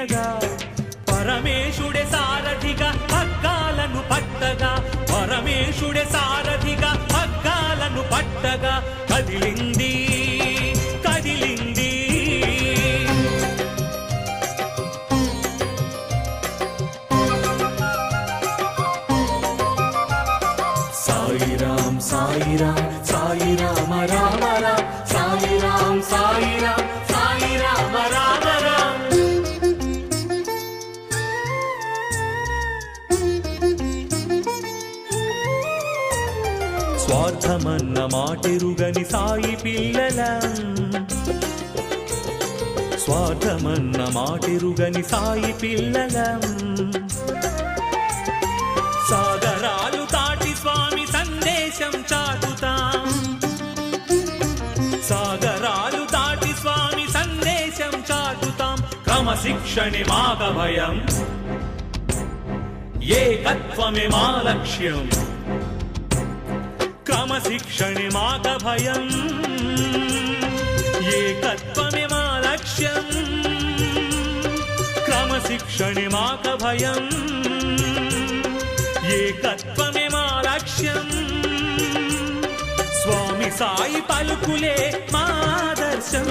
తీయగా పరమేశుడే సారథిగా పగ్గాలను పట్టగా పరమేశుడే సారథిగా పగ్గాలను పట్టగా కదిలింది కదిలింది సాయిరాం సాయిరాం సాయి రామ రామ రామ సాయిరాం సాయిరాం సాయి రామ రామ రామ స్వార్థమన్న మాటెరుగని సాయి పిల్లలం స్వార్థమన్న మాటెరుగని సాయి పిల్లలం సాగరాలు తాటి స్వామి సందేశం చాటుతాం సాగరాలు తాటి స్వామి సందేశం చాటుతాం క్రమశిక్షణే మాక భయం ఏకత్వమే మా లక్ష్యం క్రమశిక్షణే మాక భయం ఏకత్వమే మా లక్ష్యం క్రమశిక్షణే మాక భయం ఏకత్వమే మా లక్ష్యం స్వామి సాయి పలుకులే మా దర్శం